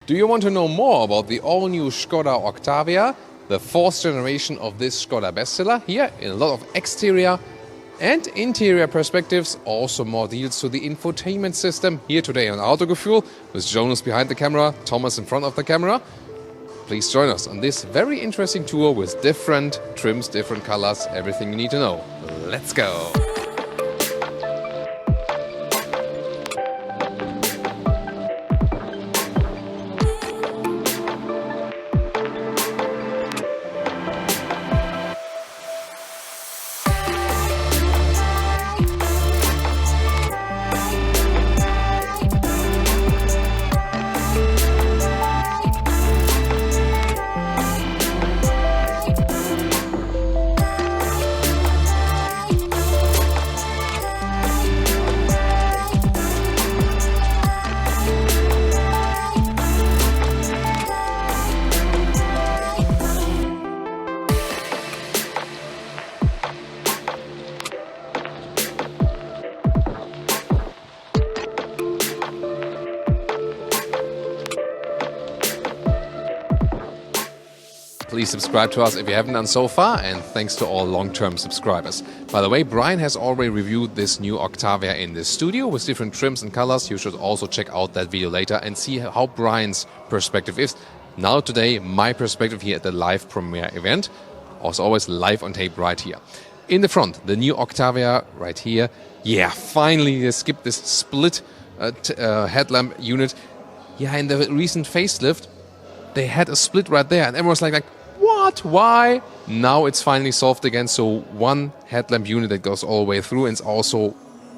Do you want to know more about the all-new Skoda Octavia, the fourth generation of this Skoda bestseller? Here, in a lot of exterior and interior perspectives, also more deals to the infotainment system. Here today on Autogefühl, with Jonas behind the camera, Thomas in front of the camera. Please join us on this very interesting tour with different trims, different colors, everything you need to know. Let's go! Please subscribe to us if you haven't done so far, and thanks to all long-term subscribers. By the way, Brian has already reviewed this new Octavia in the studio with different trims and colors. You should also check out that video later and see how Brian's perspective is. Now today, my perspective here at the live premiere event. As always, live on tape right here. In the front, the new Octavia right here. Yeah, finally they skipped this split headlamp unit. Yeah, in the recent facelift, they had a split right there and everyone's like, what? Why? Now it's finally solved again. So one headlamp unit that goes all the way through and it's also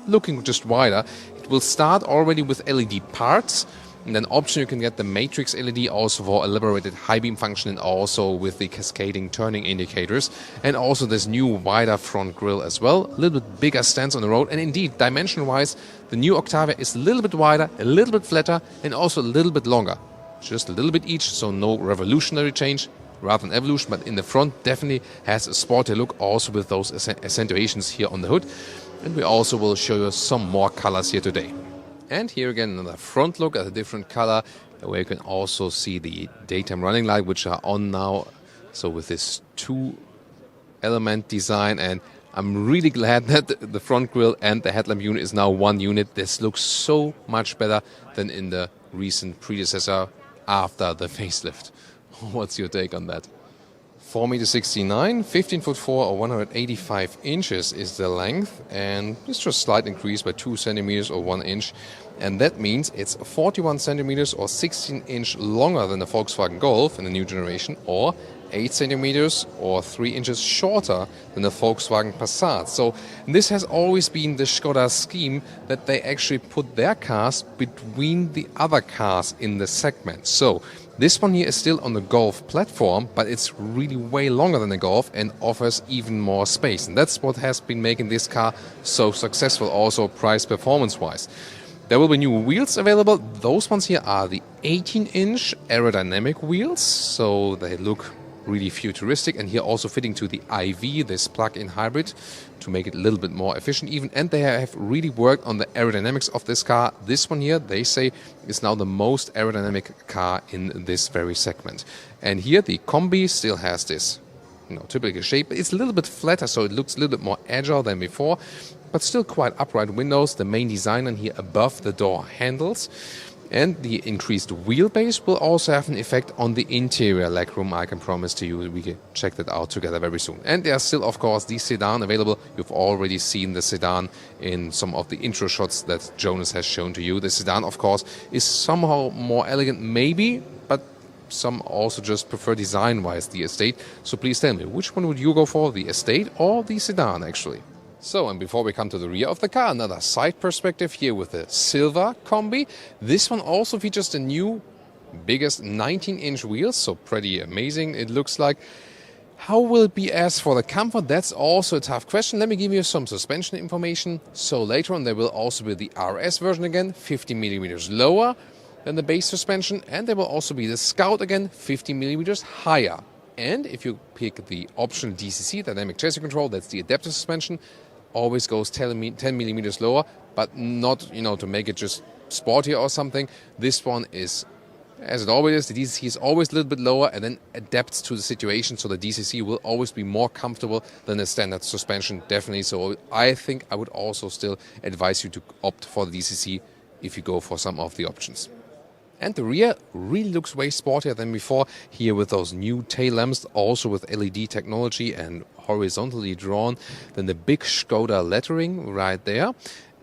looking just wider. It will start already with LED parts. And then option you can get the matrix LED also for elaborated high beam function and also with the cascading turning indicators. And also this new wider front grille as well. A little bit bigger stance on the road. And indeed, dimension wise, the new Octavia is a little bit wider, a little bit flatter and also a little bit longer. Just a little bit each, so no revolutionary change, rather than evolution, but in the front definitely has a sporty look, also with those accentuations here on the hood. And we also will show you some more colors here today. And here again another front look at a different color, where you can also see the daytime running light, which are on now. So with this two-element design, and I'm really glad that the front grille and the headlamp unit is now one unit. This looks so much better than in the recent predecessor after the facelift. What's your take on that? 4.69 m, 15'4" or 185 inches is the length, and it's just a slight increase by 2 centimeters or 1 inch. And that means it's 41 centimeters or 16 inch longer than the Volkswagen Golf in the new generation, or 8 centimeters or 3 inches shorter than the Volkswagen Passat. So this has always been the Skoda scheme, that they actually put their cars between the other cars in the segment. So this one here is still on the Golf platform, but it's really way longer than the Golf and offers even more space. And that's what has been making this car so successful, also price performance wise. There will be new wheels available. Those ones here are the 18-inch aerodynamic wheels, so they look really futuristic, and here also fitting to the IV, this plug-in hybrid, to make it a little bit more efficient even. And they have really worked on the aerodynamics of this car. This one here, they say, is now the most aerodynamic car in this very segment. And here the Combi still has this, typical shape. It's a little bit flatter, so it looks a little bit more agile than before, but still quite upright windows. The main design on here above the door handles. And the increased wheelbase will also have an effect on the interior legroom, I can promise to you. We can check that out together very soon. And there's still, of course, the Sedan available. You've already seen the Sedan in some of the intro shots that Jonas has shown to you. The Sedan, of course, is somehow more elegant, maybe, but some also just prefer design-wise the Estate. So please tell me, which one would you go for, the Estate or the Sedan, actually? So, and before we come to the rear of the car, another side perspective here with the silver Combi. This one also features the new biggest 19-inch wheels, so pretty amazing it looks like. How will it be as for the comfort? That's also a tough question. Let me give you some suspension information. So later on there will also be the RS version again, 50 millimeters lower than the base suspension, and there will also be the Scout again, 50 millimeters higher. And if you pick the optional DCC, dynamic chassis control, that's the adaptive suspension, always goes 10 millimeters lower, but not, to make it just sportier or something. This one is As it always is, the DCC is always a little bit lower and then adapts to the situation, so the DCC will always be more comfortable than the standard suspension, definitely. So I think I would also still advise you to opt for the DCC if you go for some of the options. And the rear really looks way sportier than before, here with those new tail lamps, also with LED technology and horizontally drawn. Then the big Skoda lettering right there.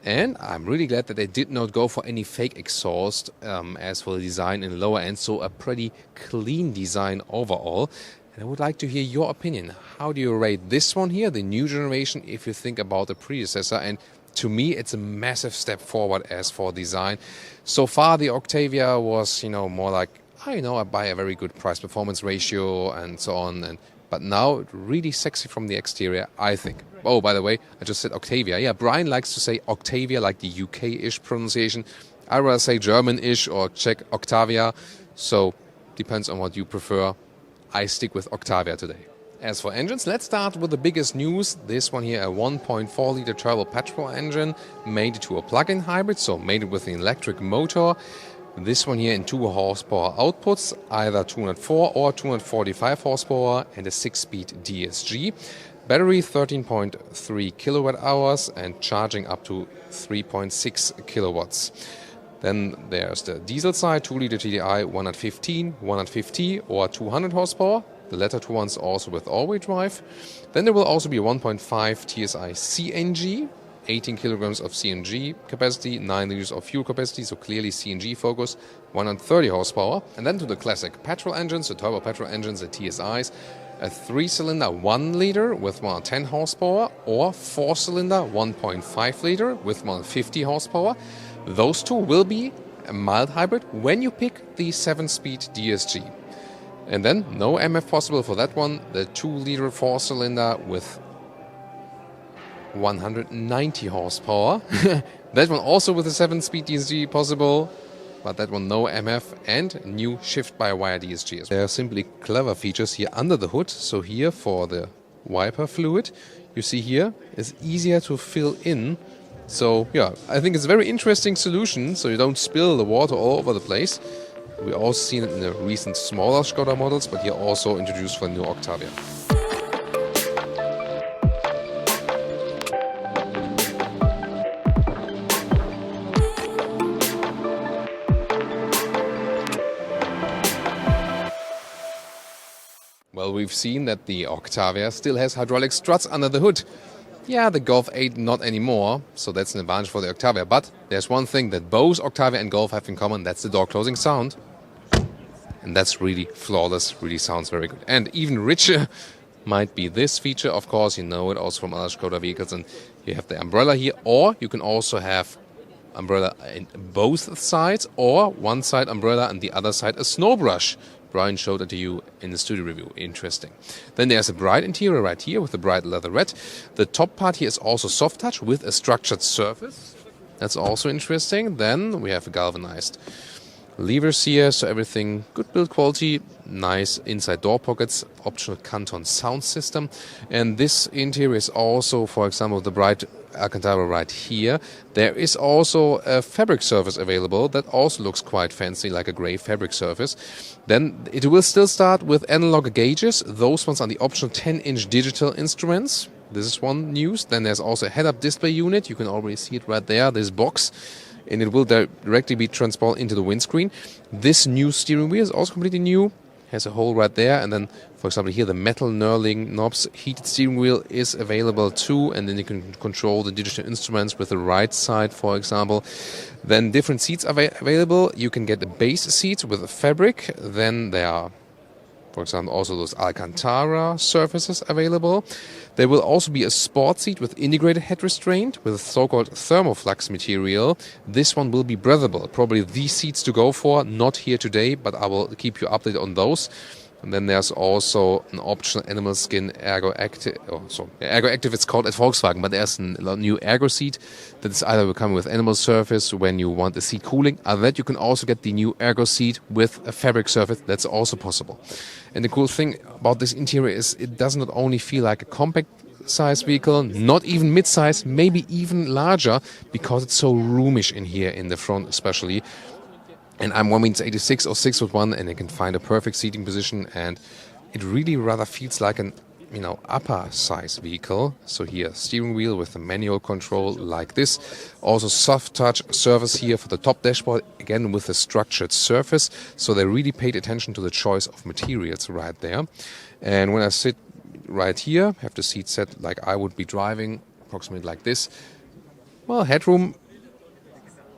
And I'm really glad that they did not go for any fake exhaust as for the design in the lower end, so a pretty clean design overall. And I would like to hear your opinion. How do you rate this one here, the new generation, if you think about the predecessor? And to me, it's a massive step forward as for design. So far, the Octavia was, more like, I buy a very good price-performance ratio and so on. But now, really sexy from the exterior, I think. Oh, by the way, I just said Octavia. Yeah, Brian likes to say Octavia, like the UK-ish pronunciation. I rather say German-ish or Czech Octavia. So, depends on what you prefer. I stick with Octavia today. As for engines, let's start with the biggest news. This one here, a 1.4-liter turbo petrol engine, made to a plug-in hybrid, so made it with an electric motor. This one here in 2 horsepower outputs, either 204 or 245 horsepower, and a 6-speed DSG. Battery 13.3 kilowatt hours and charging up to 3.6 kilowatts. Then there's the diesel side, 2-liter TDI, 115, 150 or 200 horsepower. The latter two ones also with all-wheel drive. Then there will also be a 1.5 TSI CNG, 18 kilograms of CNG capacity, 9 liters of fuel capacity, so clearly CNG focus, 130 horsepower. And then to the classic petrol engines, the turbo petrol engines, the TSIs, a 3-cylinder 1 liter with 110 horsepower or 4-cylinder 1.5 liter with 150 horsepower. Those two will be a mild hybrid when you pick the 7-speed DSG. And then no MF possible for that one, the 2-liter 4-cylinder with 190 horsepower. That one also with a 7-speed DSG possible, but that one no MF and new shift-by-wire DSG. There are simply clever features here under the hood. So here for the wiper fluid, you see here, it's easier to fill in. So yeah, I think it's a very interesting solution, so you don't spill the water all over the place. We also seen it in the recent smaller Skoda models, but here also introduced for the new Octavia. Well, we've seen that the Octavia still has hydraulic struts under the hood. Yeah, the Golf 8 not anymore, so that's an advantage for the Octavia. But there's one thing that both Octavia and Golf have in common, that's the door closing sound. And that's really flawless, really sounds very good. And even richer might be this feature. Of course, you know it also from other Skoda vehicles. And you have the umbrella here, or you can also have umbrella in both sides, or one side umbrella and the other side a snow brush. Brian showed it to you in the studio review. Interesting. Then there's a bright interior right here with the bright leatherette. The top part here is also soft touch with a structured surface. That's also interesting. Then we have a galvanized levers here, so everything good build quality, nice inside door pockets, optional Canton sound system. And this interior is also, for example, the bright Alcantara right here. There is also a fabric surface available that also looks quite fancy, like a gray fabric surface. Then it will still start with analog gauges. Those ones are the optional 10-inch digital instruments. This is one news. Then there's also a head-up display unit. You can already see it right there, this box. And it will directly be transported into the windscreen. This new steering wheel is also completely new. Has a hole right there. And then, for example, here the metal knurling knobs. Heated steering wheel is available too. And then you can control the digital instruments with the right side, for example. Then different seats are available. You can get the base seats with a fabric. Then there are, for example, also those Alcantara surfaces available. There will also be a sport seat with integrated head restraint with a so-called thermoflux material. This one will be breathable. Probably these seats to go for. Not here today, but I will keep you updated on those. And then there's also an optional animal skin Ergo Active. Ergo Active it's called at Volkswagen, but there's a new Ergo seat that is either coming with animal surface when you want the seat cooling. Other than that, you can also get the new Ergo seat with a fabric surface. That's also possible. And the cool thing about this interior is it does not only feel like a compact size vehicle, not even mid-size, maybe even larger, because it's so roomish in here in the front especially. And I'm 1m86 or 6'1", and I can find a perfect seating position, and it really rather feels like an upper size vehicle. So here, steering wheel with a manual control like this. Also soft touch surface here for the top dashboard, again with a structured surface. So they really paid attention to the choice of materials right there. And when I sit right here, have the seat set like I would be driving, approximately like this. Well, headroom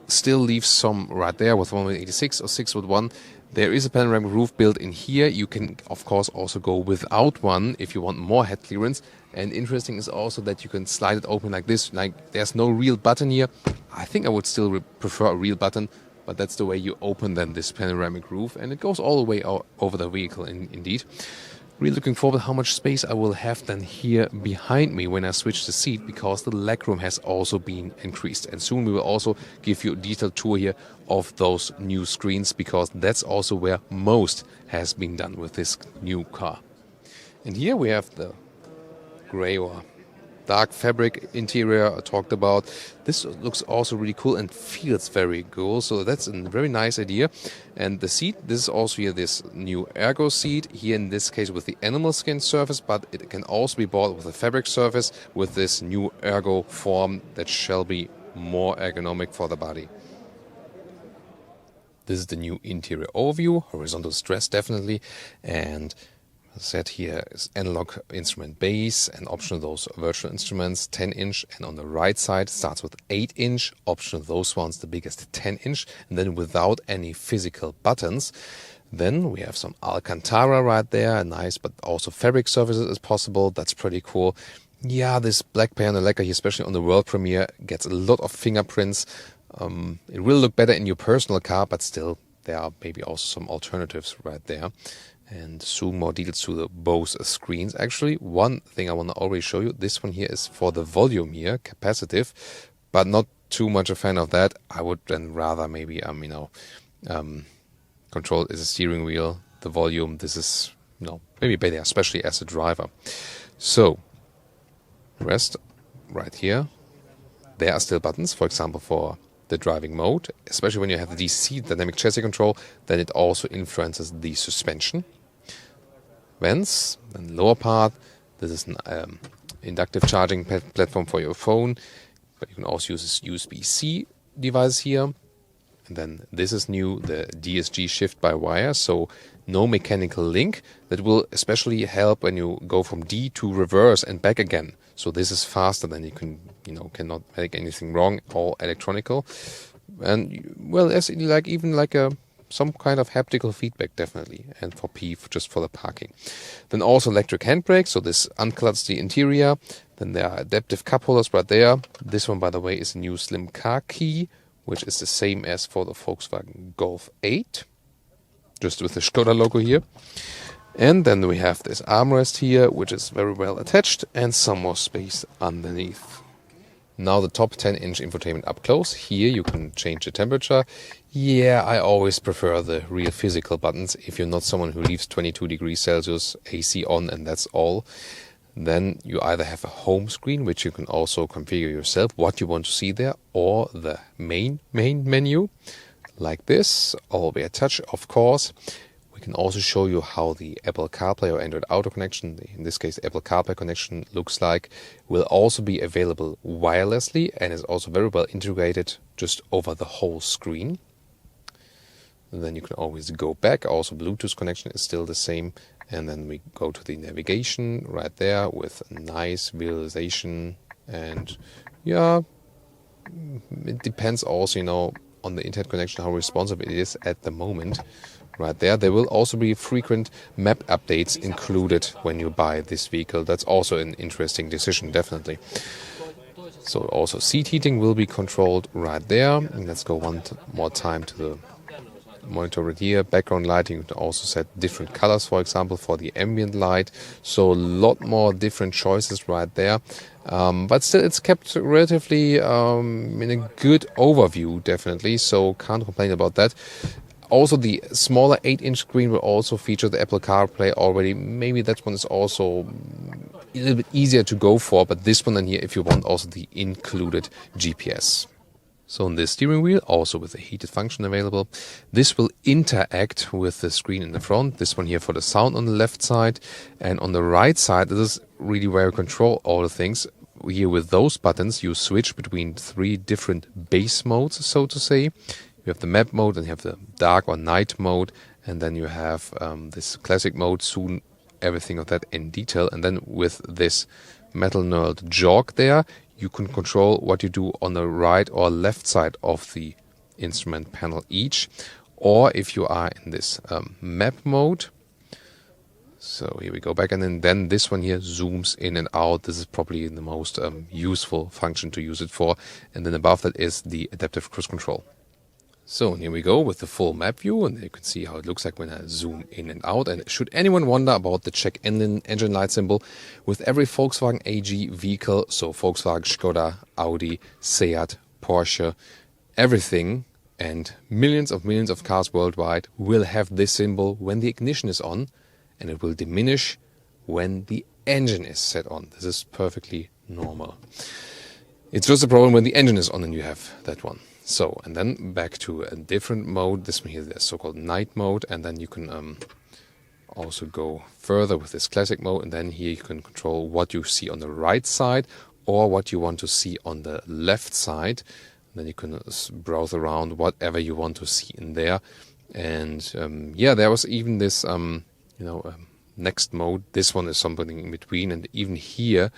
still leaves some right there with 1m86 or 6'1". There is a panoramic roof built in here. You can, of course, also go without one if you want more head clearance. And interesting is also that you can slide it open like this. Like, there's no real button here. I think I would still prefer a real button, but that's the way you open then this panoramic roof. And it goes all the way over the vehicle, indeed. Really looking forward to how much space I will have then here behind me when I switch the seat, because the legroom has also been increased. And soon we will also give you a detailed tour here of those new screens, because that's also where most has been done with this new car. And here we have the gray or dark fabric interior I talked about. This looks also really cool and feels very cool, so that's a very nice idea. And the seat, this is also here this new ergo seat, here in this case with the animal skin surface, but it can also be bought with a fabric surface with this new ergo form that shall be more ergonomic for the body. This is the new interior overview, horizontal stress definitely, and set here is analog instrument base, and optional those virtual instruments 10-inch, and on the right side starts with 8-inch, optional those ones the biggest 10-inch, and then without any physical buttons. Then we have some Alcantara right there, nice, but also fabric surfaces is possible. That's pretty cool. Yeah, this black panel lacquer here, especially on the world premiere, gets a lot of fingerprints. It will look better in your personal car, but still there are maybe also some alternatives right there. And soon more details to the both screens. Actually, one thing I want to already show you, this one here is for the volume here, capacitive, but not too much a fan of that. I would then rather maybe, control is a steering wheel, the volume, this is, maybe better, especially as a driver. So, rest right here. There are still buttons, for example, for the driving mode, especially when you have the DC, dynamic chassis control, then it also influences the suspension. Vents, then lower part, this is an inductive charging platform for your phone, but you can also use this USB-C device here. And then this is new, the DSG shift by wire, so no mechanical link. That will especially help when you go from D to reverse and back again. So this is faster than you can, cannot make anything wrong, all electronical. And well, as some kind of haptical feedback definitely, and for P, just for the parking. Then also electric handbrakes, so this unclutters the interior. Then there are adaptive cup holders right there. This one, by the way, is a new slim car key, which is the same as for the Volkswagen Golf 8, just with the Skoda logo here. And then we have this armrest here, which is very well attached, and some more space underneath. Now the top 10-inch infotainment up close. Here you can change the temperature. Yeah, I always prefer the real physical buttons. If you're not someone who leaves 22 degrees Celsius, AC on, and that's all, then you either have a home screen, which you can also configure yourself, what you want to see there, or the main menu, like this, all via touch, of course. We can also show you how the Apple CarPlay or Android Auto connection, in this case Apple CarPlay connection, looks like. Will also be available wirelessly and is also very well integrated just over the whole screen. And then you can always go back. Also Bluetooth connection is still the same. And then we go to the navigation right there with a nice visualization. And yeah, it depends also, on the internet connection, how responsive it is at the moment. Right there. There will also be frequent map updates included when you buy this vehicle. That's also an interesting decision, definitely. So also seat heating will be controlled right there. And let's go one more time to the monitor right here. Background lighting, you can also set different colors, for example, for the ambient light. So a lot more different choices right there. But still, it's kept relatively in a good overview, definitely. So can't complain about that. Also, the smaller 8-inch screen will also feature the Apple CarPlay already. Maybe that one is also a little bit easier to go for, but this one in here, if you want also the included GPS. So on this steering wheel, also with the heated function available, this will interact with the screen in the front. This one here for the sound on the left side, and on the right side, this is really where you control all the things. Here with those buttons, you switch between 3 different base modes, so to say. You have the map mode, and you have the dark or night mode, and then you have this classic mode, soon everything of that in detail. And then with this metal knurled jog there, you can control what you do on the right or left side of the instrument panel each. Or if you are in this map mode, so here we go back, and then this one here zooms in and out. This is probably the most useful function to use it for. And then above that is the adaptive cruise control. So here we go with the full map view, and you can see how it looks like when I zoom in and out. And should anyone wonder about the check engine light symbol, with every Volkswagen AG vehicle, so Volkswagen, Skoda, Audi, Seat, Porsche, everything, and millions of cars worldwide will have this symbol when the ignition is on, and it will diminish when the engine is set on. This is perfectly normal. It's just a problem when the engine is on and you have that one. So, and then back to a different mode. This one here is the so-called night mode, and then you can also go further with this classic mode, and then here you can control what you see on the right side or what you want to see on the left side. And then you can browse around whatever you want to see in there. And yeah, there was even this next mode. This one is something in between, and even here,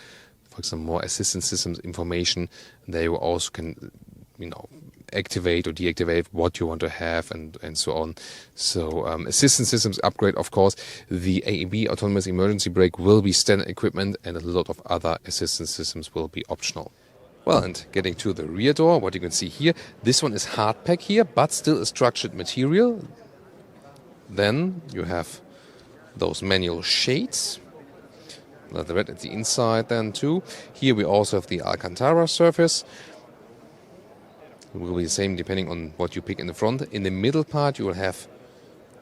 for example, more assistance systems information. There you also can, activate or deactivate what you want to have, and so on. So assistance systems upgrade, of course. The AEB autonomous emergency brake will be standard equipment, and a lot of other assistance systems will be optional. Well, and getting to the rear door, what you can see here, this one is hard pack here, but still a structured material. Then you have those manual shades. Leather red at the inside then too. Here we also have the Alcantara surface. It will be the same depending on what you pick in the front. In the middle part you will have,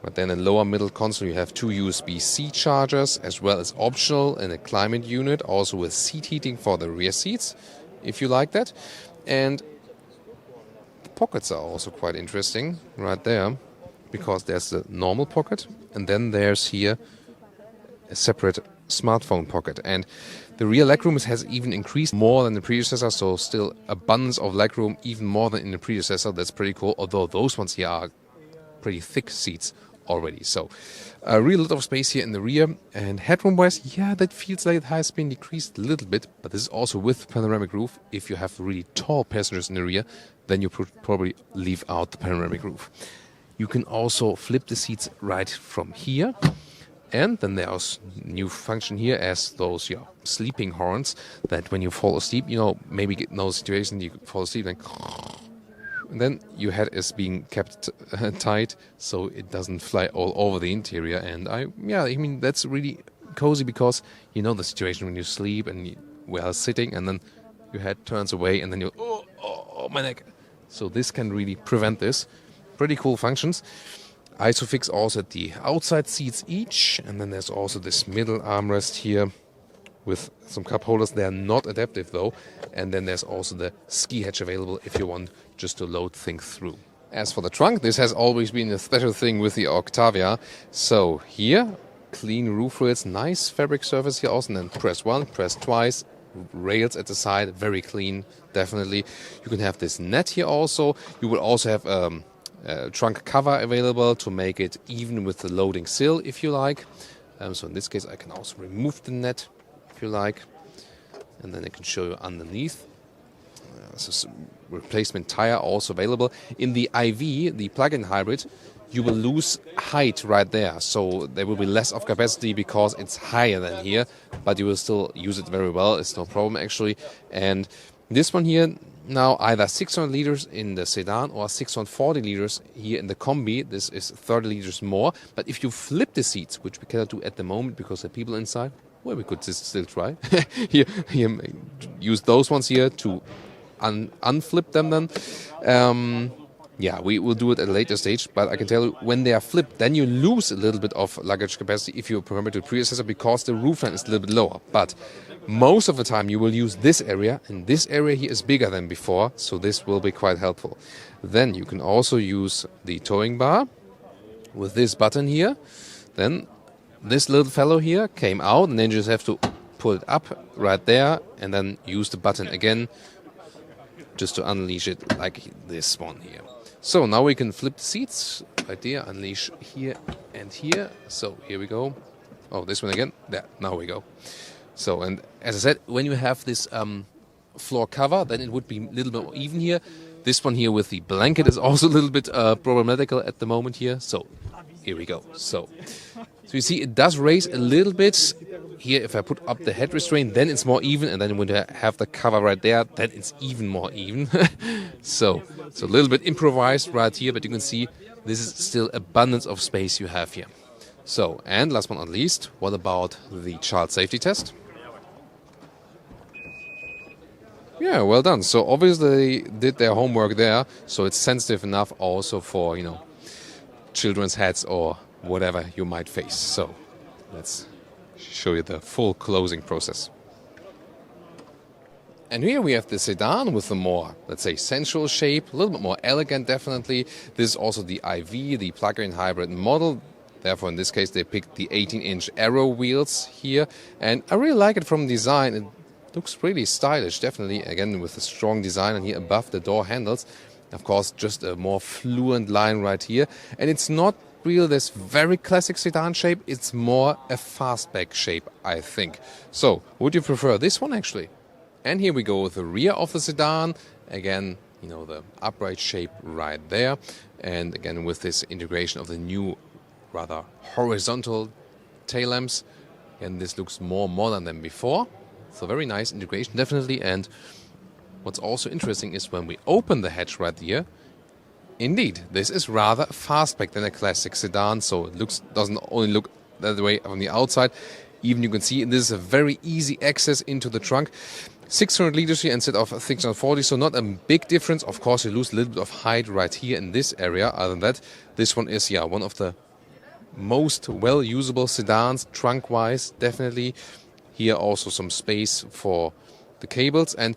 but then in lower middle console you have 2 USB-C chargers, as well as optional and a climate unit, also with seat heating for the rear seats, if you like that. And the pockets are also quite interesting right there, because there's the normal pocket, and then there's here a separate smartphone pocket. And the rear legroom has even increased more than the predecessor, so still abundance of legroom, even more than in the predecessor. That's pretty cool, although those ones here are pretty thick seats already. So a real lot of space here in the rear. And headroom wise, yeah, that feels like it has been decreased a little bit, but this is also with panoramic roof. If you have really tall passengers in the rear, then you probably leave out the panoramic roof. You can also flip the seats right from here. And then there's new function here as those sleeping horns, that when you fall asleep, maybe get in those situations you fall asleep and then your head is being kept tight so it doesn't fly all over the interior. And that's really cozy, because the situation when you sleep and we are sitting and then your head turns away and then you oh my neck. So this can really prevent this. Pretty cool functions. Isofix also at the outside seats each, and then there's also this middle armrest here with some cup holders. They are not adaptive though, and then there's also the ski hatch available if you want just to load things through. As for the trunk, this has always been a special thing with the Octavia. So here, clean roof rails, nice fabric surface here also, and then press 1, press twice, rails at the side, very clean, definitely. You can have this net here also. You will also have trunk cover available to make it even with the loading sill if you like. So in this case I can also remove the net if you like, and then I can show you underneath. So replacement tire also available. In the IV, the plug-in hybrid, you will lose height right there, so there will be less of capacity because it's higher than here, but you will still use it very well. It's no problem actually. And this one here, now either 600 liters in the Sedan or 640 liters here in the Combi. This is 30 liters more. But if you flip the seats, which we cannot do at the moment because there are people inside, well, we could still try. here, use those ones here to unflip them then. Yeah, we will do it at a later stage, but I can tell you, when they are flipped, then you lose a little bit of luggage capacity if you compare it to the predecessor, because the roofline is a little bit lower. But most of the time you will use this area, and this area here is bigger than before, so this will be quite helpful. Then you can also use the towing bar with this button here. Then this little fellow here came out, and then you just have to pull it up right there, and then use the button again just to unleash it, like this one here. So now we can flip the seats right there, unleash here and here. So here we go. Oh, this one again. There, now we go. So, and as I said, when you have this floor cover, then it would be a little bit more even here. This one here with the blanket is also a little bit problematical at the moment here. So here we go. So you see it does raise a little bit. Here, if I put up the head restraint, then it's more even, and then when I have the cover right there, then it's even more even. So a little bit improvised right here, but you can see this is still abundance of space you have here. So, and last but not least, what about the child safety test? Yeah, well done. So obviously they did their homework there, so it's sensitive enough also for, you know, children's heads or whatever you might face. So let's show you the full closing process. And here we have the sedan with the more, let's say, sensual shape, a little bit more elegant definitely. This is also the IV, the plug-in hybrid model. Therefore, in this case, they picked the 18-inch aero wheels here. And I really like it from design. It looks really stylish, definitely. Again, with a strong design and here above the door handles. Of course, just a more fluent line right here. And it's not really this very classic sedan shape. It's more a fastback shape, I think. So, would you prefer this one, actually? And here we go with the rear of the sedan. Again, you know, the upright shape right there. And again, with this integration of the new, rather horizontal tail lamps. And this looks more modern than before. So very nice integration, definitely. And what's also interesting is when we open the hatch right here, indeed, this is rather fastback than a classic sedan. So it doesn't only look that way on the outside. Even you can see this is a very easy access into the trunk. 600 liters here instead of 640, so not a big difference. Of course, you lose a little bit of height right here in this area. Other than that, this one is, yeah, one of the most well-usable sedans, trunk-wise, definitely. Here also some space for the cables. And,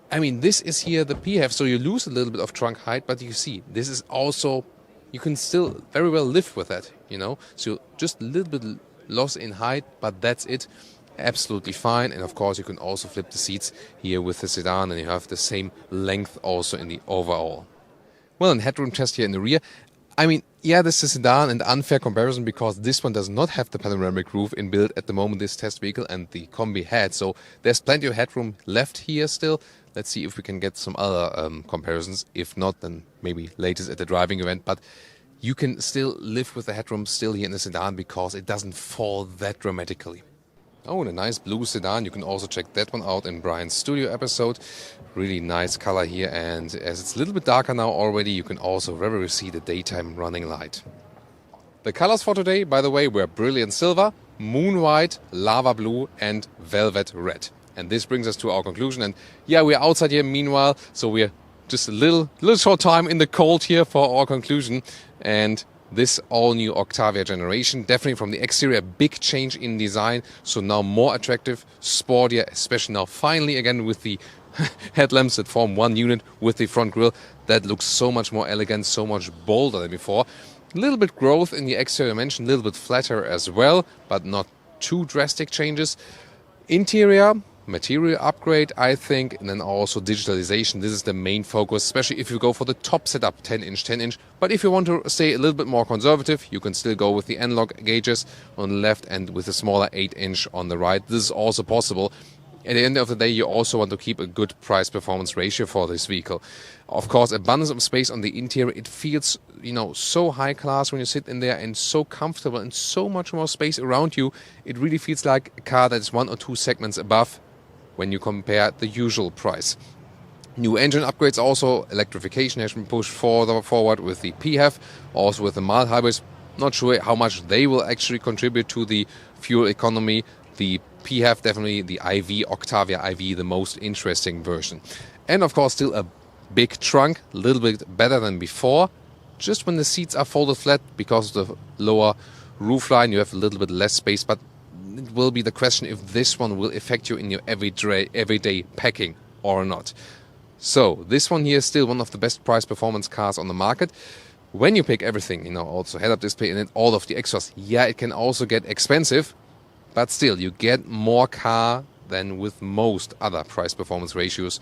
I mean, this is here the PHEV, so you lose a little bit of trunk height, but you see, this is also, you can still very well live with that, you know. So just a little bit loss in height, but that's it. Absolutely fine. And of course you can also flip the seats here with the sedan, and you have the same length also in the overall. Well, and headroom test here in the rear. I mean, yeah, this is a sedan and unfair comparison because this one does not have the panoramic roof inbuilt at the moment, this test vehicle, and the Combi had. So there's plenty of headroom left here still. Let's see if we can get some other comparisons. If not, then maybe latest at the driving event. But you can still live with the headroom still here in the sedan because it doesn't fall that dramatically. Oh, and a nice blue sedan. You can also check that one out in Brian's studio episode. Really nice color here, and as it's a little bit darker now already, you can also very well see the daytime running light. The colors for today, by the way, were brilliant silver, moon white, lava blue and velvet red. And this brings us to our conclusion. And yeah, we're outside here meanwhile, so we're just a little short time in the cold here for our conclusion. And this all-new Octavia generation, definitely from the exterior, a big change in design. So now more attractive, sportier, especially now finally again with the headlamps that form one unit with the front grille. That looks so much more elegant, so much bolder than before. A little bit growth in the exterior dimension, a little bit flatter as well, but not too drastic changes. Interior, material upgrade, I think, and then also digitalization. This is the main focus, especially if you go for the top setup, 10-inch. But if you want to stay a little bit more conservative, you can still go with the analog gauges on the left and with a smaller 8-inch on the right. This is also possible. At the end of the day, you also want to keep a good price-performance ratio for this vehicle. Of course, abundance of space on the interior. It feels, you know, so high class when you sit in there and so comfortable and so much more space around you. It really feels like a car that is 1 or 2 segments above when you compare the usual price. New engine upgrades also. Electrification has been pushed forward with the PHEV, also with the mild hybrids. Not sure how much they will actually contribute to the fuel economy. The PHEV, definitely the IV, Octavia IV, the most interesting version. And of course, still a Big trunk, a little bit better than before. Just when the seats are folded flat, because of the lower roofline, you have a little bit less space, but it will be the question if this one will affect you in your everyday packing or not. So this one here is still one of the best price performance cars on the market. When you pick everything, you know, also head-up display and then all of the extras, yeah, it can also get expensive, but still you get more car than with most other price performance ratios,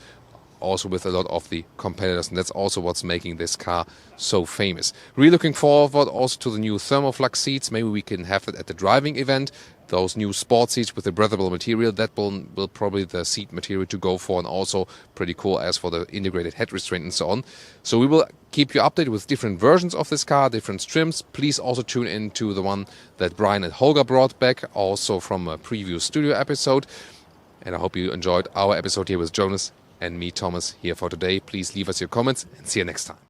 also with a lot of the competitors, and that's also what's making this car so famous. Really looking forward also to the new thermoflux seats. Maybe we can have it at the driving event. Those new sport seats with the breathable material, that will probably the seat material to go for, and also pretty cool as for the integrated head restraint and so on. So we will keep you updated with different versions of this car, different trims. Please also tune in to the one that Brian and Holger brought back, also from a previous studio episode. And I hope you enjoyed our episode here with Jonas and me, Thomas, here for today. Please leave us your comments and see you next time.